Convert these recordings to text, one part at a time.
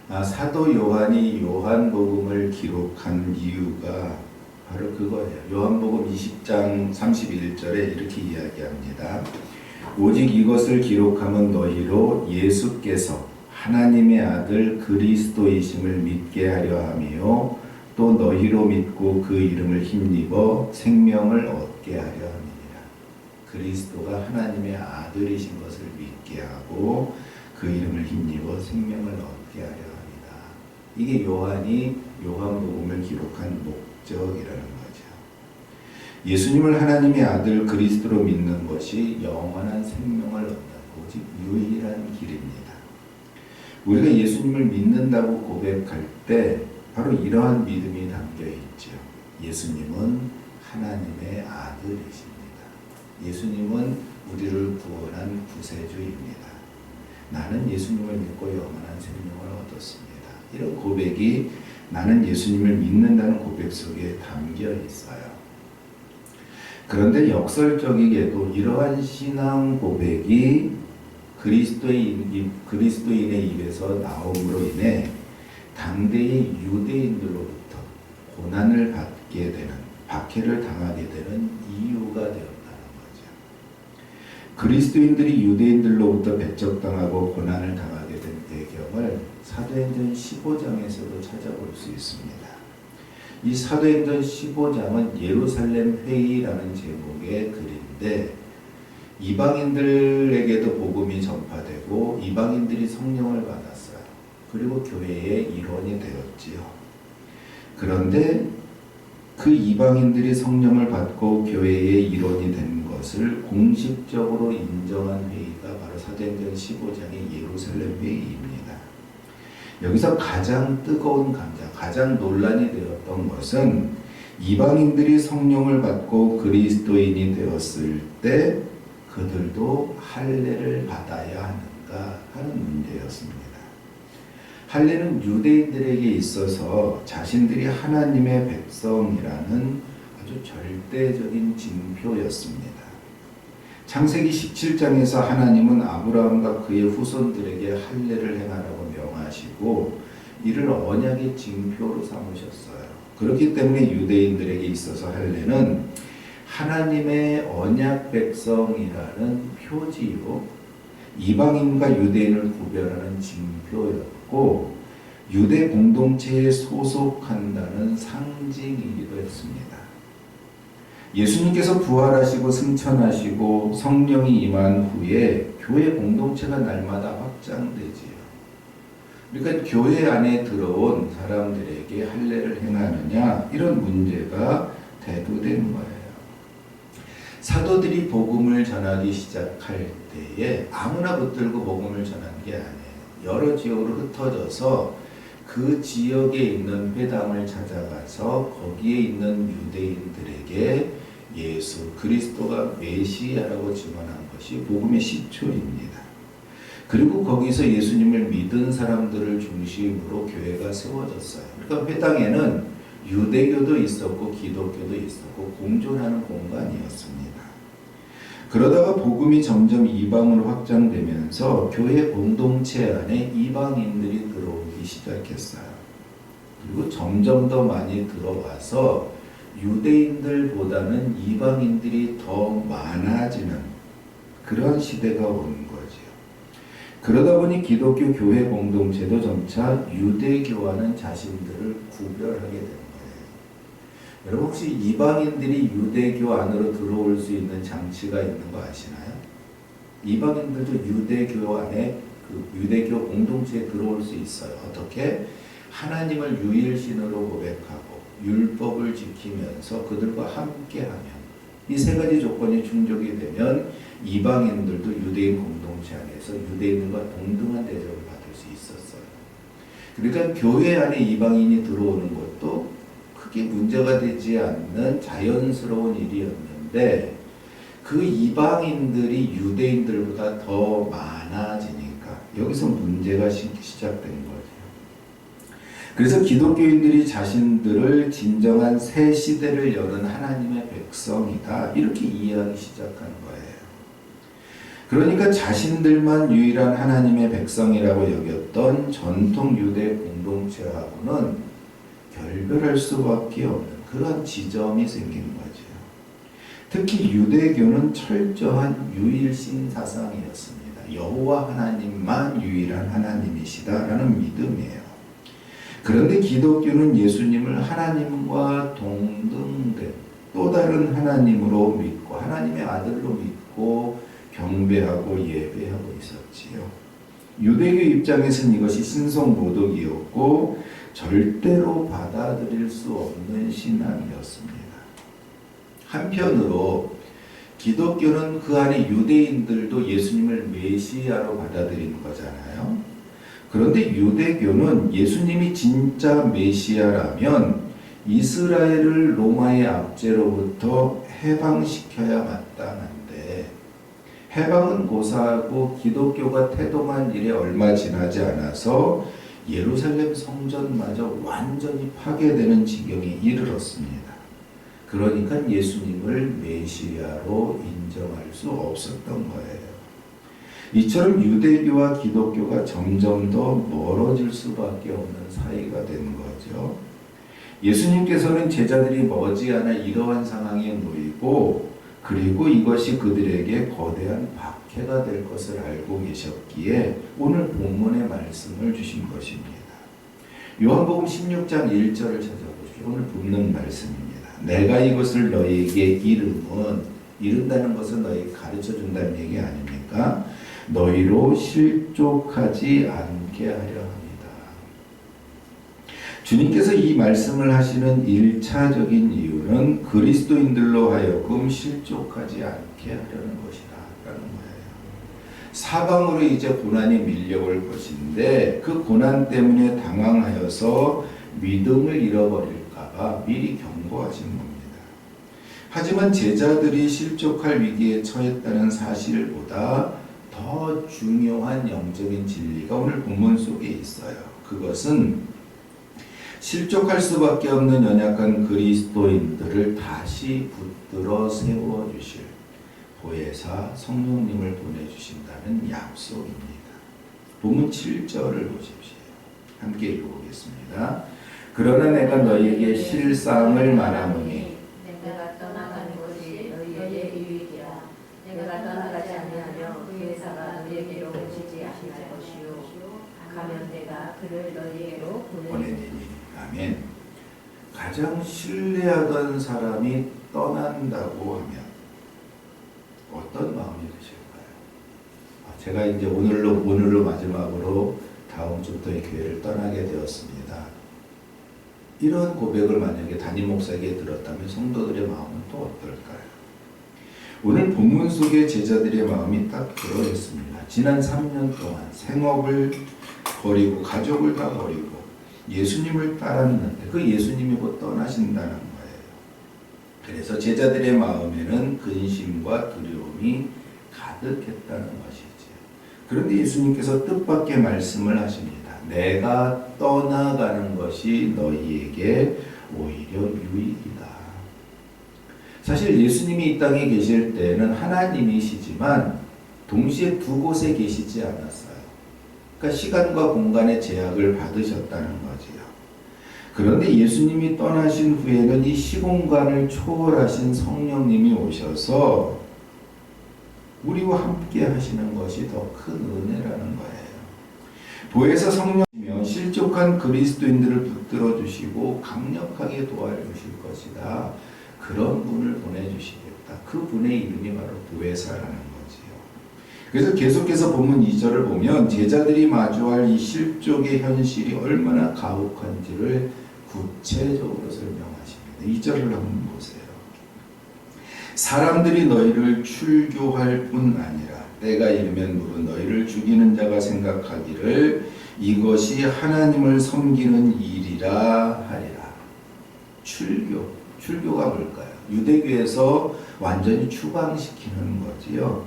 사도 요한이 요한복음을 기록한 이유가 바로 그거예요. 요한복음 20장 31절에 이렇게 이야기합니다. 오직 이것을 기록함은 너희로 예수께서 하나님의 아들 그리스도이심을 믿게 하려 함이요 또 너희로 믿고 그 이름을 힘입어 생명을 얻게 하려 함이니라. 그리스도가 하나님의 아들이신 것을 믿게 하고 그 이름을 힘입어 생명을 얻게 하려 합니다. 이게 요한이 요한복음을 기록한 목적이라는 거죠. 예수님을 하나님의 아들 그리스도로 믿는 것이 영원한 생명을 얻는 오직 유일한 길입니다. 우리가 예수님을 믿는다고 고백할 때 바로 이러한 믿음이 담겨 있죠. 예수님은 하나님의 아들이십니다. 예수님은 우리를 구원한 구세주입니다. 나는 예수님을 믿고 영원한 생명을 얻었습니다. 이런 고백이 나는 예수님을 믿는다는 고백 속에 담겨 있어요. 그런데 역설적이게도 이러한 신앙 고백이 그리스도인의 입에서 나옴으로 인해 당대의 유대인들로부터 고난을 받게 되는, 박해를 당하게 되는 이유가 되었다는 거죠. 그리스도인들이 유대인들로부터 배척당하고 고난을 당하게 된 배경을 사도행전 15장에서도 찾아볼 수 있습니다. 이 사도행전 15장은 예루살렘 회의라는 제목의 글인데 이방인들에게도 복음이 전파되고 이방인들이 성령을 받았어요. 그리고 교회의 일원이 되었지요. 그런데 그 이방인들이 성령을 받고 교회의 일원이 된 것을 공식적으로 인정한 회의가 바로 사도행전 15장의 예루살렘 회의입니다. 여기서 가장 뜨거운 감자, 가장 논란이 되었던 것은 이방인들이 성령을 받고 그리스도인이 되었을 때 그들도 할례를 받아야 하는가 하는 문제였습니다. 할례는 유대인들에게 있어서 자신들이 하나님의 백성이라는 아주 절대적인 징표였습니다. 창세기 17장에서 하나님은 아브라함과 그의 후손들에게 할례를 행하라고 명하시고 이를 언약의 징표로 삼으셨어요. 그렇기 때문에 유대인들에게 있어서 할례는 하나님의 언약 백성이라는 표지요, 이방인과 유대인을 구별하는 징표였고 유대 공동체에 소속한다는 상징이기도 했습니다. 예수님께서 부활하시고 승천하시고 성령이 임한 후에 교회 공동체가 날마다 확장되지요. 그러니까 교회 안에 들어온 사람들에게 할례를 행하느냐 이런 문제가 대두된 거예요. 사도들이 복음을 전하기 시작할 때에 아무나 붙들고 복음을 전한 게 아니에요. 여러 지역으로 흩어져서 그 지역에 있는 회당을 찾아가서 거기에 있는 유대인들에게 예수 그리스도가 메시아라고 증언한 것이 복음의 시초입니다. 그리고 거기서 예수님을 믿은 사람들을 중심으로 교회가 세워졌어요. 그러니까 회당에는 유대교도 있었고 기독교도 있었고 공존하는 공간이었습니다. 그러다가 복음이 점점 이방으로 확장되면서 교회 공동체 안에 이방인들이 들어오기 시작했어요. 그리고 점점 더 많이 들어와서 유대인들보다는 이방인들이 더 많아지는 그런 시대가 온 거죠. 그러다 보니 기독교 교회 공동체도 점차 유대교와는 자신들을 구별하게 되는 거예요. 여러분 혹시 이방인들이 유대교 안으로 들어올 수 있는 장치가 있는 거 아시나요? 이방인들도 유대교 안에 그 유대교 공동체에 들어올 수 있어요. 어떻게? 하나님을 유일신으로 고백하고 율법을 지키면서 그들과 함께하면 이 세 가지 조건이 충족이 되면 이방인들도 유대인 공동체 안에서 유대인들과 동등한 대접을 받을 수 있었어요. 그러니까 교회 안에 이방인이 들어오는 것도 크게 문제가 되지 않는 자연스러운 일이었는데 그 이방인들이 유대인들보다 더 많아지니까 여기서 문제가 시작된 거죠. 그래서 기독교인들이 자신들을 진정한 새 시대를 여는 하나님의 백성이다 이렇게 이해하기 시작한 거예요. 그러니까 자신들만 유일한 하나님의 백성이라고 여겼던 전통 유대 공동체하고는 결별할 수밖에 없는 그런 지점이 생긴 거죠. 특히 유대교는 철저한 유일신 사상이었습니다. 여호와 하나님만 유일한 하나님이시다라는 믿음이에요. 그런데 기독교는 예수님을 하나님과 동등된 또 다른 하나님으로 믿고 하나님의 아들로 믿고 경배하고 예배하고 있었지요. 유대교 입장에서는 이것이 신성모독이었고 절대로 받아들일 수 없는 신앙이었습니다. 한편으로 기독교는 그 안에 유대인들도 예수님을 메시아로 받아들이는 거잖아요. 그런데 유대교는 예수님이 진짜 메시아라면 이스라엘을 로마의 압제로부터 해방시켜야 마땅한데 해방은 고사하고 기독교가 태동한 일에 얼마 지나지 않아서 예루살렘 성전마저 완전히 파괴되는 지경에 이르렀습니다. 그러니까 예수님을 메시아로 인정할 수 없었던 거예요. 이처럼 유대교와 기독교가 점점 더 멀어질 수밖에 없는 사이가 된 거죠. 예수님께서는 제자들이 머지않아 이러한 상황에 놓이고 그리고 이것이 그들에게 거대한 박해가 될 것을 알고 계셨기에 오늘 본문의 말씀을 주신 것입니다. 요한복음 16장 1절을 찾아보십시오. 오늘 붙는 말씀입니다. 내가 이것을 너희에게 이른다는 것은 너희에게 가르쳐준다는 얘기 아닙니까? 너희로 실족하지 않게 하려 합니다. 주님께서 이 말씀을 하시는 1차적인 이유는 그리스도인들로 하여금 실족하지 않게 하려는 것이다 라는 거예요. 사방으로 이제 고난이 밀려올 것인데 그 고난 때문에 당황하여서 믿음을 잃어버릴까 봐 미리 경고하신 겁니다. 하지만 제자들이 실족할 위기에 처했다는 사실보다 더 중요한 영적인 진리가 오늘 본문 속에 있어요. 그것은 실족할 수밖에 없는 연약한 그리스도인들을 다시 붙들어 세워주실 보혜사 성령님을 보내주신다는 약속입니다. 본문 7절을 보십시오. 함께 읽어보겠습니다. 그러나 내가 너희에게 실상을 말하노니 내가 떠나가는 것이 너희에게 유익이라. 내가 떠나가지 아니하며 보혜사가 너희에게로 오시지 아니할 것이요 가면 내가 그를 너희에게로 보내리니. 아멘. 가장 신뢰하던 사람이 떠난다고 하면 어떤 마음이 드실까요? 제가 이제 오늘로 마지막으로 다음 주부터 이 교회를 떠나게 되었습니다. 이런 고백을 만약에 담임 목사에게 들었다면 성도들의 마음은 또 어떨까요? 오늘 본문 속에 제자들의 마음이 딱 그러했습니다. 지난 3년 동안 생업을 버리고 가족을 다 버리고 예수님을 따랐는데 그 예수님이 곧 떠나신다는 거예요. 그래서 제자들의 마음에는 근심과 두려움이 가득했다는 것이죠. 그런데 예수님께서 뜻밖의 말씀을 하십니다. 내가 떠나가는 것이 너희에게 오히려 유익이다. 사실 예수님이 이 땅에 계실 때는 하나님이시지만 동시에 두 곳에 계시지 않았어요. 그러니까 시간과 공간의 제약을 받으셨다는 거지요. 그런데 예수님이 떠나신 후에는 이 시공간을 초월하신 성령님이 오셔서 우리와 함께 하시는 것이 더 큰 은혜라는 거예요. 보혜사 성령이면 실족한 그리스도인들을 붙들어 주시고 강력하게 도와주실 것이다. 그런 분을 보내주시겠다. 그 분의 이름이 바로 보혜사라는 거지요. 그래서 계속해서 본문 2절을 보면 제자들이 마주할 이 실족의 현실이 얼마나 가혹한지를 구체적으로 설명하십니다. 2절을 한번 보세요. 사람들이 너희를 출교할 뿐 아니라 때가 이르면 물은 너희를 죽이는 자가 생각하기를 이것이 하나님을 섬기는 일이라 하리라. 출교가 뭘까요? 유대교에서 완전히 추방시키는 거지요.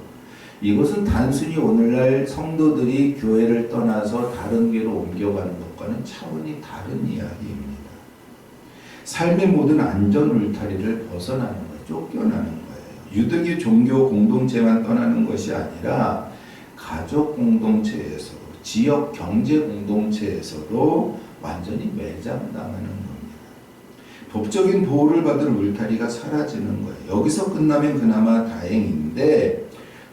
이것은 단순히 오늘날 성도들이 교회를 떠나서 다른 교회로 옮겨가는 것과는 차원이 다른 이야기입니다. 삶의 모든 안전 울타리를 벗어나는 거예요. 쫓겨나는 거예요. 유대교 종교 공동체만 떠나는 것이 아니라 가족 공동체에서도, 지역 경제 공동체에서도 완전히 매장당하는 겁니다. 법적인 보호를 받을 울타리가 사라지는 거예요. 여기서 끝나면 그나마 다행인데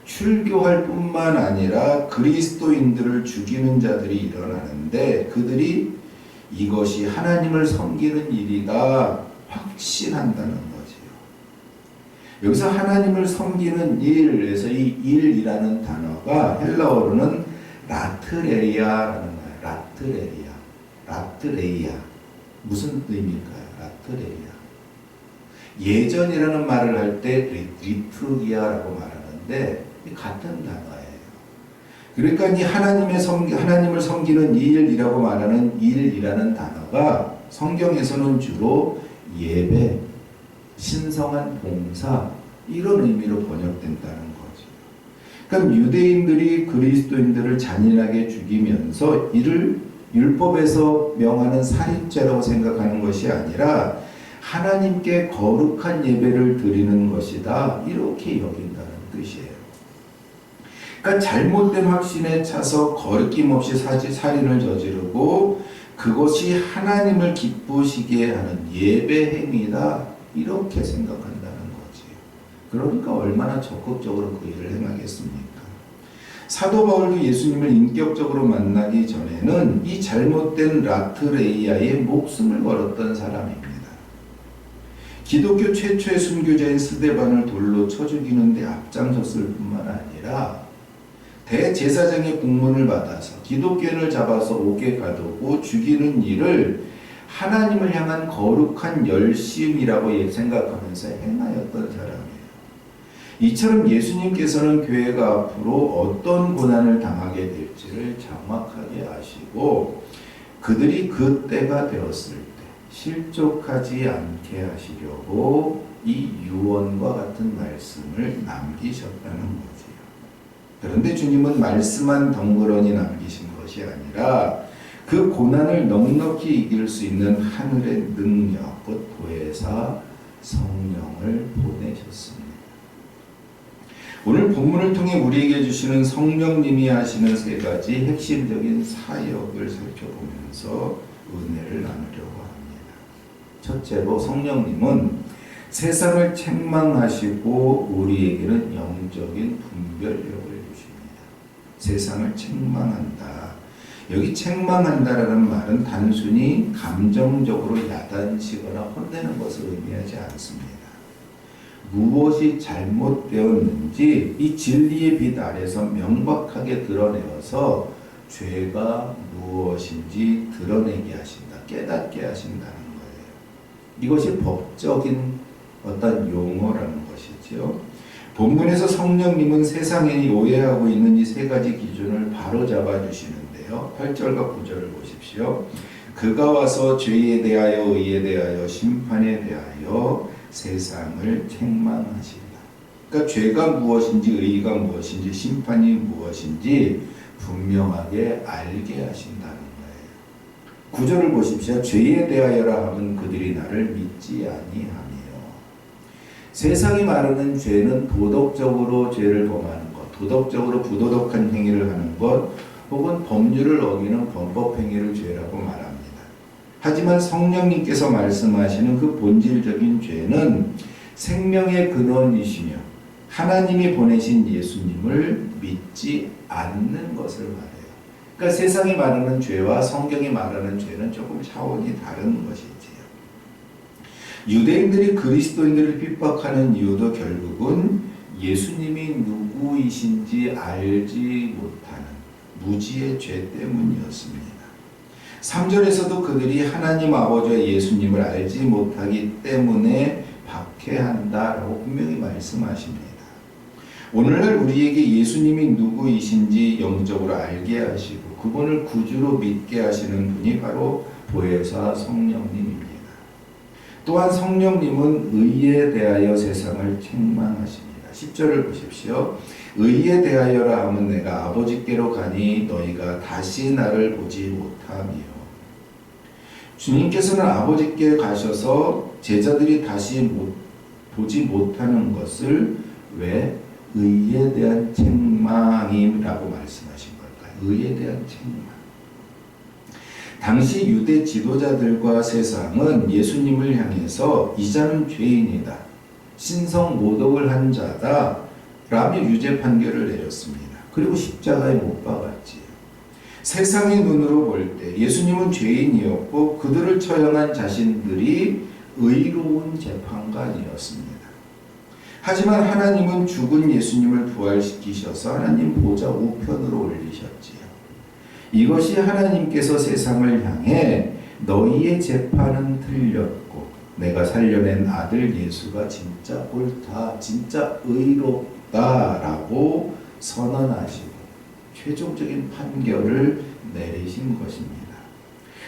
출교할 뿐만 아니라 그리스도인들을 죽이는 자들이 일어나는데 그들이 이것이 하나님을 섬기는 일이다 확신한다는 거지요. 여기서 하나님을 섬기는 일에서 이 일이라는 단어가 헬라어로는 라트레이아라는 거예요. 라트레이아. 무슨 의미일까요? 라트레이아. 예전이라는 말을 할 때 리투기아라고 말하는데 같은 단어예요. 그러니까 이 하나님을 섬기는 일이라고 말하는 일이라는 단어가 성경에서는 주로 예배, 신성한 봉사 이런 의미로 번역된다는 거죠. 그러니까 유대인들이 그리스도인들을 잔인하게 죽이면서 이를 율법에서 명하는 살인죄라고 생각하는 것이 아니라 하나님께 거룩한 예배를 드리는 것이다 이렇게 여긴다는 뜻이에요. 그러니까 잘못된 확신에 차서 거리낌 없이 살인을 저지르고 그것이 하나님을 기쁘시게 하는 예배 행위다 이렇게 생각한다는 거지. 그러니까 얼마나 적극적으로 그 일을 행하겠습니까? 사도 바울도 예수님을 인격적으로 만나기 전에는 이 잘못된 라트레이아의 목숨을 걸었던 사람입니다. 기독교 최초의 순교자인 스데반을 돌로 쳐 죽이는데 앞장섰을 뿐만 아니라 대제사장의 공문을 받아서 기독교인을 잡아서 옥에 가두고 죽이는 일을 하나님을 향한 거룩한 열심이라고 생각하면서 행하였던 사람이에요. 이처럼 예수님께서는 교회가 앞으로 어떤 고난을 당하게 될지를 정확하게 아시고 그들이 그 때가 되었을 때 실족하지 않게 하시려고 이 유언과 같은 말씀을 남기셨다는 거지요. 그런데 주님은 말씀만 덩그러니 남기신 것이 아니라 그 고난을 넉넉히 이길 수 있는 하늘의 능력, 곧 보혜사 성령을 보내셨습니다. 오늘 본문을 통해 우리에게 주시는 성령님이 하시는 세 가지 핵심적인 사역을 살펴보면서 은혜를 나누려고 합니다. 첫째로 성령님은 세상을 책망하시고 우리에게는 영적인 분별력을 주십니다. 세상을 책망한다. 여기 책망한다라는 말은 단순히 감정적으로 야단치거나 혼내는 것을 의미하지 않습니다. 무엇이 잘못되었는지 이 진리의 빛 아래서 명확하게 드러내어서 죄가 무엇인지 드러내게 하신다. 깨닫게 하신다는 거예요. 이것이 법적인 어떤 용어라는 것이죠. 본문에서 성령님은 세상인이 오해하고 있는 이 세 가지 기준을 바로 잡아주시는데요. 8절과 9절을 보십시오. 그가 와서 죄에 대하여 의에 대하여 심판에 대하여 세상을 책망하신다. 그러니까 죄가 무엇인지 의가 무엇인지 심판이 무엇인지 분명하게 알게 하신다는 거예요. 9절을 보십시오. 죄에 대하여라 하면 그들이 나를 믿지 아니하며. 세상이 말하는 죄는 도덕적으로 죄를 범하는 것, 도덕적으로 부도덕한 행위를 하는 것, 혹은 법률을 어기는 범법 행위를 죄라고 말합니다. 하지만 성령님께서 말씀하시는 그 본질적인 죄는 생명의 근원이시며 하나님이 보내신 예수님을 믿지 않는 것을 말해요. 그러니까 세상이 말하는 죄와 성경이 말하는 죄는 조금 차원이 다른 것이지요. 유대인들이 그리스도인들을 핍박하는 이유도 결국은 예수님이 누구이신지 알지 못하는 무지의 죄 때문이었습니다. 3절에서도 그들이 하나님 아버지와 예수님을 알지 못하기 때문에 박해한다라고 분명히 말씀하십니다. 오늘날 우리에게 예수님이 누구이신지 영적으로 알게 하시고 그분을 구주로 믿게 하시는 분이 바로 보혜사 성령님입니다. 또한 성령님은 의에 대하여 세상을 책망하십니다. 10절을 보십시오. 의에 대하여라 하면 내가 아버지께로 가니 너희가 다시 나를 보지 못하며. 주님께서는 아버지께 가셔서 제자들이 다시 보지 못하는 것을 왜? 의에 대한 책망이라고 말씀하신 걸까요? 의에 대한 책망. 당시 유대 지도자들과 세상은 예수님을 향해서 이 자는 죄인이다, 신성 모독을 한 자다 라며 유죄 판결을 내렸습니다. 그리고 십자가에 못 박았지요. 세상의 눈으로 볼 때 예수님은 죄인이었고 그들을 처형한 자신들이 의로운 재판관이었습니다. 하지만 하나님은 죽은 예수님을 부활시키셔서 하나님 보좌 우편으로 올리셨지요. 이것이 하나님께서 세상을 향해 너희의 재판은 틀렸고 내가 살려낸 아들 예수가 진짜 옳다, 진짜 의롭다라고 선언하시고 최종적인 판결을 내리신 것입니다.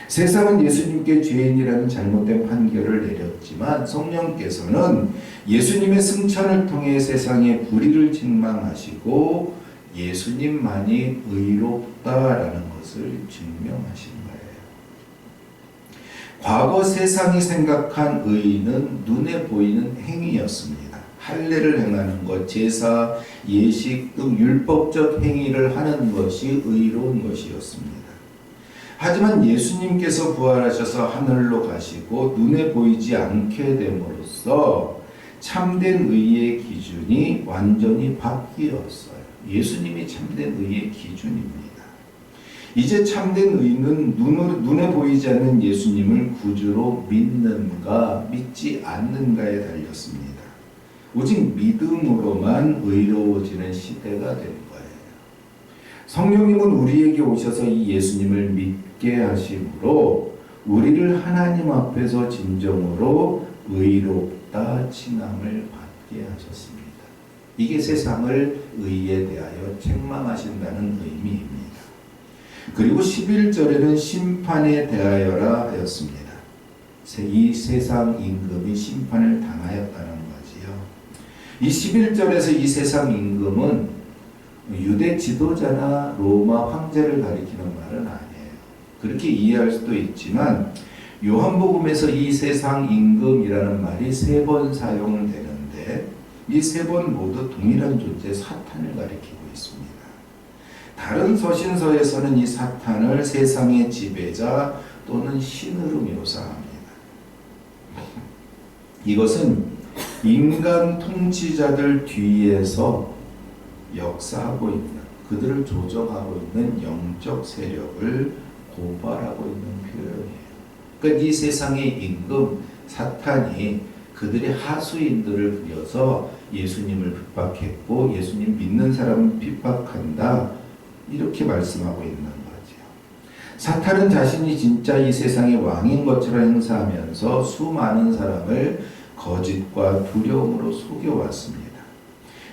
세상은 예수님께 죄인이라는 잘못된 판결을 내렸지만 성령께서는 예수님의 승천을 통해 세상의 불의를 책망하시고 예수님만이 의롭다라는 것을 증명하신 거예요. 과거 세상이 생각한 의는 눈에 보이는 행위였습니다. 할례를 행하는 것, 제사, 예식 등 율법적 행위를 하는 것이 의로운 것이었습니다. 하지만 예수님께서 부활하셔서 하늘로 가시고 눈에 보이지 않게 됨으로써 참된 의의 기준이 완전히 바뀌었어요. 예수님이 참된 의의 기준입니다. 이제 참된 의는 눈에 보이지 않는 예수님을 구주로 믿는가 믿지 않는가에 달렸습니다. 오직 믿음으로만 의로워지는 시대가 된 거예요. 성령님은 우리에게 오셔서 이 예수님을 믿게 하심으로 우리를 하나님 앞에서 진정으로 의롭다 칭함을 받게 하셨습니다. 이게 세상을 의에 대하여 책망하신다는 의미입니다. 그리고 11절에는 심판에 대하여라 하였습니다. 이 세상 임금이 심판을 당하였다는 거지요. 이 11절에서 이 세상 임금은 유대 지도자나 로마 황제를 가리키는 말은 아니에요. 그렇게 이해할 수도 있지만 요한복음에서 이 세상 임금이라는 말이 3번 사용되는데 이 3번 모두 동일한 존재 사탄을 가리키고 있습니다. 다른 서신서에서는 이 사탄을 세상의 지배자 또는 신으로 묘사합니다. 이것은 인간 통치자들 뒤에서 역사하고 있는, 그들을 조정하고 있는 영적 세력을 고발하고 있는 표현이에요. 그러니까 이 세상의 임금 사탄이 그들의 하수인들을 부려서 예수님을 핍박했고 예수님 믿는 사람을 핍박한다, 이렇게 말씀하고 있는 거죠. 사탄은 자신이 진짜 이 세상의 왕인 것처럼 행사하면서 수많은 사람을 거짓과 두려움으로 속여왔습니다.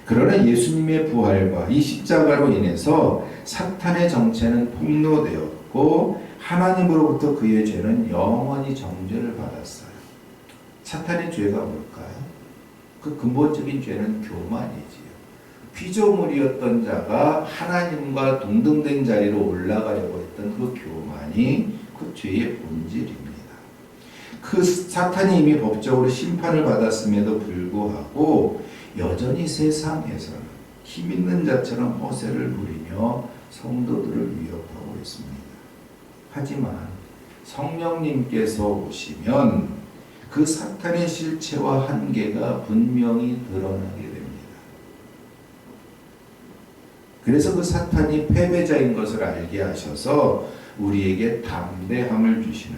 그러나 예수님의 부활과 이 십자가로 인해서 사탄의 정체는 폭로되었고 하나님으로부터 그의 죄는 영원히 정죄를 받았어요. 사탄의 죄가 뭘까요? 그 근본적인 죄는 교만이지요. 피조물이었던 자가 하나님과 동등된 자리로 올라가려고 했던 그 교만이 그 죄의 본질입니다. 그 사탄이 이미 법적으로 심판을 받았음에도 불구하고 여전히 세상에서는 힘 있는 자처럼 허세를 부리며 성도들을 위협하고 있습니다. 하지만 성령님께서 오시면 그 사탄의 실체와 한계가 분명히 드러나게 됩니다. 그래서 그 사탄이 패배자인 것을 알게 하셔서 우리에게 담대함을 주시는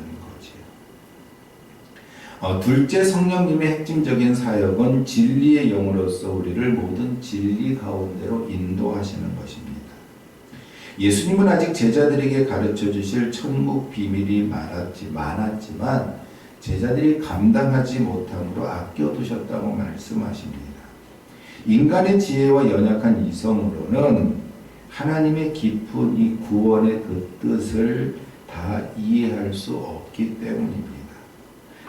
거지요. 둘째, 성령님의 핵심적인 사역은 진리의 영으로서 우리를 모든 진리 가운데로 인도하시는 것입니다. 예수님은 아직 제자들에게 가르쳐 주실 천국 비밀이 많았지만 제자들이 감당하지 못함으로 아껴두셨다고 말씀하십니다. 인간의 지혜와 연약한 이성으로는 하나님의 깊은 이 구원의 그 뜻을 다 이해할 수 없기 때문입니다.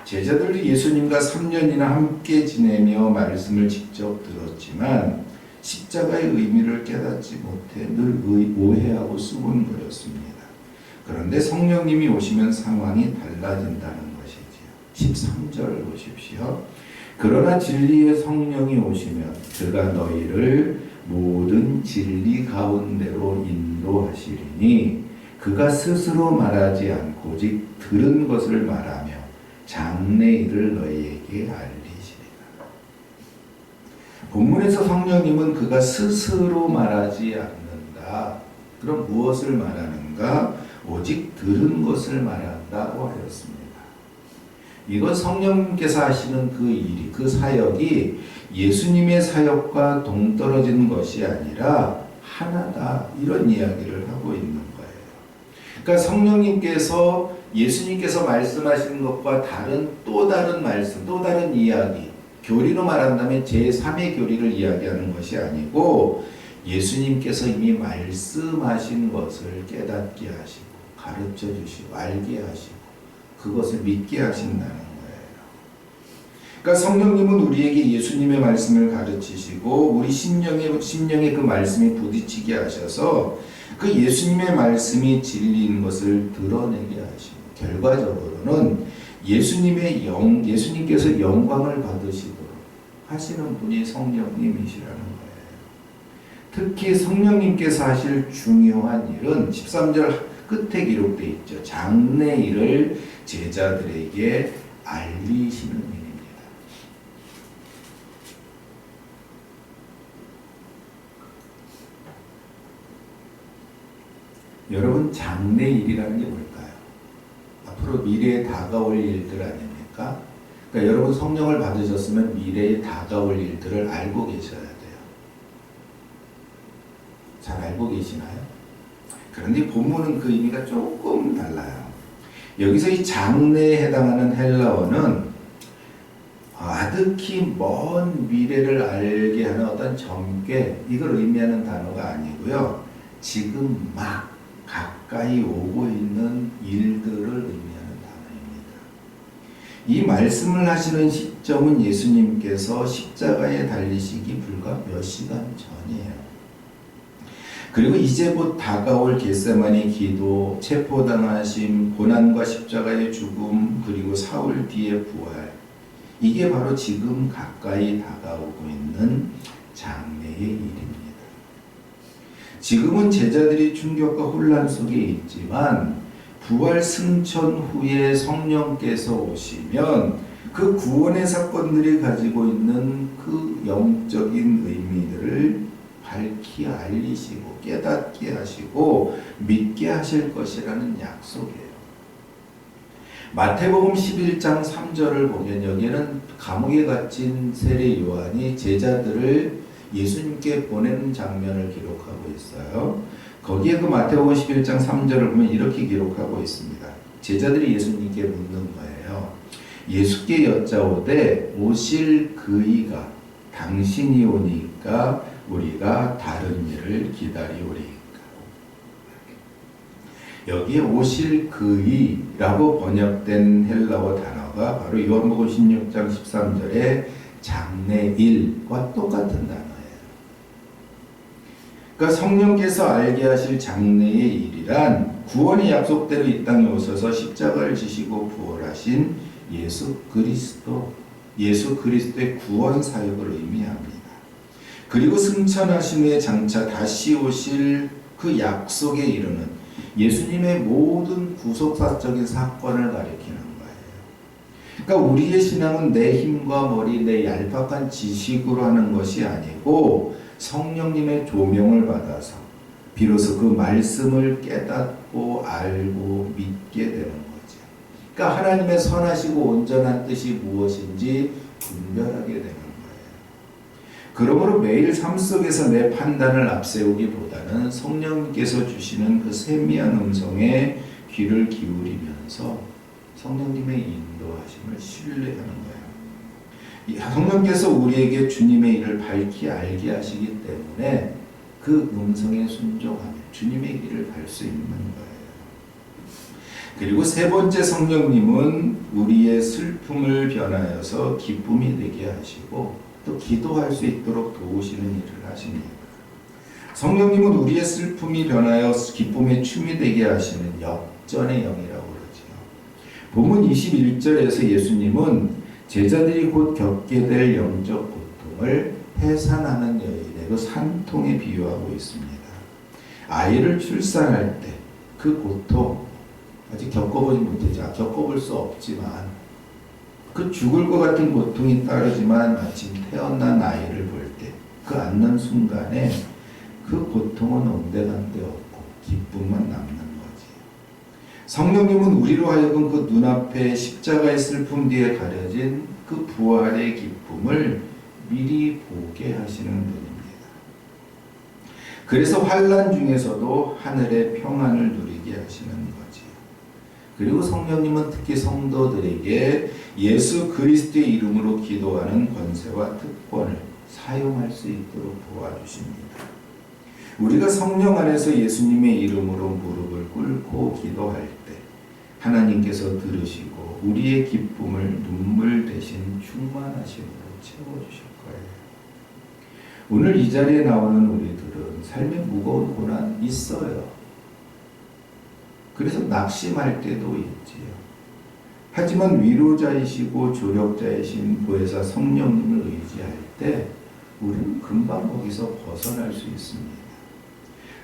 제자들도 예수님과 3년이나 함께 지내며 말씀을 직접 들었지만 십자가의 의미를 깨닫지 못해 늘 오해하고 수군거렸습니다. 그런데 성령님이 오시면 상황이 달라진다는 것이지요. 13절 보십시오. 그러나 진리의 성령이 오시면 그가 너희를 모든 진리 가운데로 인도하시리니 그가 스스로 말하지 않고 오직 들은 것을 말하며 장래 일을 너희에게 알리시리라. 본문에서 성령님은 그가 스스로 말하지 않는다. 그럼 무엇을 말하는가? 오직 들은 것을 말한다고 하였습니다. 이건 성령님께서 하시는 그 일이, 그 사역이 예수님의 사역과 동떨어진 것이 아니라 하나다, 이런 이야기를 하고 있는 거예요. 그러니까 성령님께서 예수님께서 말씀하시는 것과 또 다른 말씀, 또 다른 이야기, 교리로 말한다면 제3의 교리를 이야기하는 것이 아니고 예수님께서 이미 말씀하신 것을 깨닫게 하시고 가르쳐 주시고 알게 하시고 그것을 믿게 하신다는 거예요. 그러니까 성령님은 우리에게 예수님의 말씀을 가르치시고 우리 심령에 그 말씀이 부딪히게 하셔서 그 예수님의 말씀이 진리인 것을 드러내게 하시고 결과적으로는 예수님께서 영광을 받으시도록 하시는 분이 성령님이시라는 거예요. 특히 성령님께서 하실 중요한 일은 13절 끝에 기록되어 있죠. 장래 일을 제자들에게 알리시는 일입니다. 여러분, 장래 일이라는 게 뭘까요? 앞으로 미래에 다가올 일들 아닙니까? 그러니까 여러분 성령을 받으셨으면 미래에 다가올 일들을 알고 계셔야 돼요. 잘 알고 계시나요? 그런데 본문은 그 의미가 조금 달라요. 여기서 이 장래에 해당하는 헬라어는 아득히 먼 미래를 알게 하는 어떤 점괘, 이걸 의미하는 단어가 아니고요. 지금 막 가까이 오고 있는 일들을 의미하는 단어입니다. 이 말씀을 하시는 시점은 예수님께서 십자가에 달리시기 불과 몇 시간 전이에요. 그리고 이제 곧 다가올 겟세마니 기도, 체포당하심, 고난과 십자가의 죽음, 그리고 사흘 뒤의 부활, 이게 바로 지금 가까이 다가오고 있는 장래의 일입니다. 지금은 제자들이 충격과 혼란 속에 있지만 부활 승천 후에 성령께서 오시면 그 구원의 사건들이 가지고 있는 그 영적인 의미들을 밝히 알리시고 깨닫게 하시고 믿게 하실 것이라는 약속이에요. 마태복음 11장 3절을 보면 여기에는 감옥에 갇힌 세례 요한이 제자들을 예수님께 보내는 장면을 기록하고 있어요. 거기에 그 마태복음 11장 3절을 보면 이렇게 기록하고 있습니다. 제자들이 예수님께 묻는 거예요. 예수께 여짜오되 오실 그이가 당신이 오니까 우리가 다른 일을 기다리오리이까. 여기에 오실 그이라고 번역된 헬라어 단어가 바로 요한복음 16장 13절의 장래일과 똑같은 단어예요. 그러니까 성령께서 알게 하실 장래의 일이란 구원의 약속대로 이 땅에 오셔서 십자가를 지시고 부활하신 예수 그리스도의 구원 사역을 의미합니다. 그리고 승천하신 후에 장차 다시 오실 그 약속에 이르는 예수님의 모든 구속사적인 사건을 가리키는 거예요. 그러니까 우리의 신앙은 내 힘과 머리, 내 얄팍한 지식으로 하는 것이 아니고 성령님의 조명을 받아서 비로소 그 말씀을 깨닫고 알고 믿게 되는 거죠. 그러니까 하나님의 선하시고 온전한 뜻이 무엇인지 분별하게 되는 거예요. 그러므로 매일 삶 속에서 내 판단을 앞세우기보다는 성령님께서 주시는 그 세미한 음성에 귀를 기울이면서 성령님의 인도하심을 신뢰하는 거예요. 성령께서 우리에게 주님의 일을 밝히 알게 하시기 때문에 그 음성에 순종하며 주님의 길을 갈 수 있는 거예요. 그리고 세 번째, 성령님은 우리의 슬픔을 변하여서 기쁨이 되게 하시고 또 기도할 수 있도록 도우시는 일을 하십니다. 성령님은 우리의 슬픔이 변하여 기쁨의 춤이 되게 하시는 역전의 영이라고 그러죠. 본문 21절에서 예수님은 제자들이 곧 겪게 될 영적 고통을 해산하는 여인의 그 산통에 비유하고 있습니다. 아이를 출산할 때 그 고통 아직 겪어보지 못하죠. 겪어볼 수 없지만 그 죽을 것 같은 고통이 따르지만 마침 태어난 아이를 볼 때 그 앉는 순간에 그 고통은 온데간데 없고 기쁨만 남는 거지. 성령님은 우리로 하여금 그 눈앞에 십자가의 슬픔 뒤에 가려진 그 부활의 기쁨을 미리 보게 하시는 분입니다. 그래서 환난 중에서도 하늘의 평안을 누리게 하시는 거지요. 그리고 성령님은 특히 성도들에게 예수 그리스도의 이름으로 기도하는 권세와 특권을 사용할 수 있도록 도와주십니다. 우리가 성령 안에서 예수님의 이름으로 무릎을 꿇고 기도할 때 하나님께서 들으시고 우리의 기쁨을 눈물 대신 충만하심으로 채워주실 거예요. 오늘 이 자리에 나오는 우리들은 삶에 무거운 고난 있어요. 그래서 낙심할 때도 있지요. 하지만 위로자이시고 조력자이신 보혜사 성령님을 의지할 때 우리는 금방 거기서 벗어날 수 있습니다.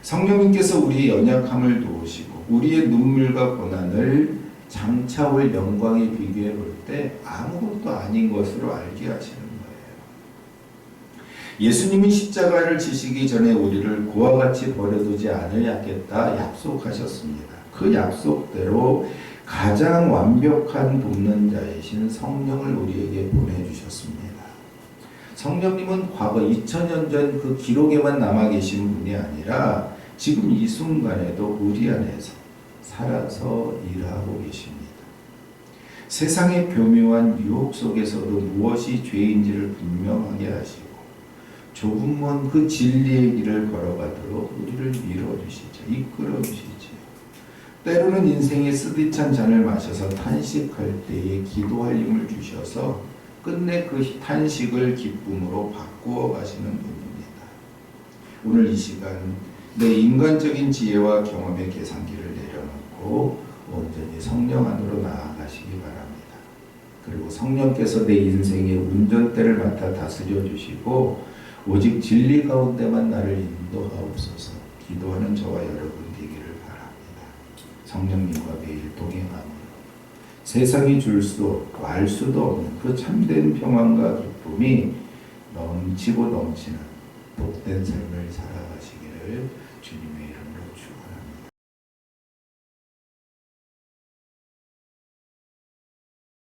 성령님께서 우리의 연약함을 도우시고 우리의 눈물과 고난을 장차올 영광에 비교해 볼 때 아무것도 아닌 것으로 알게 하시는 거예요. 예수님이 십자가를 지시기 전에 우리를 그와 같이 버려두지 않으셨겠다 약속하셨습니다. 그 약속대로 가장 완벽한 돕는 자이신 성령을 우리에게 보내주셨습니다. 성령님은 과거 2000년 전 그 기록에만 남아 계신 분이 아니라 지금 이 순간에도 우리 안에서 살아서 일하고 계십니다. 세상의 교묘한 유혹 속에서도 무엇이 죄인지를 분명하게 하시고 조금 먼 그 진리의 길을 걸어가도록 우리를 밀어주시죠. 이끌어주시죠. 때로는 인생의 쓰디찬 잔을 마셔서 탄식할 때에 기도할 힘을 주셔서 끝내 그 탄식을 기쁨으로 바꾸어 가시는 분입니다. 오늘 이 시간 내 인간적인 지혜와 경험의 계산기를 내려놓고 온전히 성령 안으로 나아가시기 바랍니다. 그리고 성령께서 내 인생의 운전대를 맡아 다스려 주시고 오직 진리 가운데만 나를 인도하옵소서. 기도하는 저와 여러분 되기를 바랍니다. 성령님과 매일 동행함으로 세상이 줄 수 없고 알 수도 없는 그 참된 평안과 기쁨이 넘치고 넘치는 복된 삶을 살아가시기를 주님의 이름으로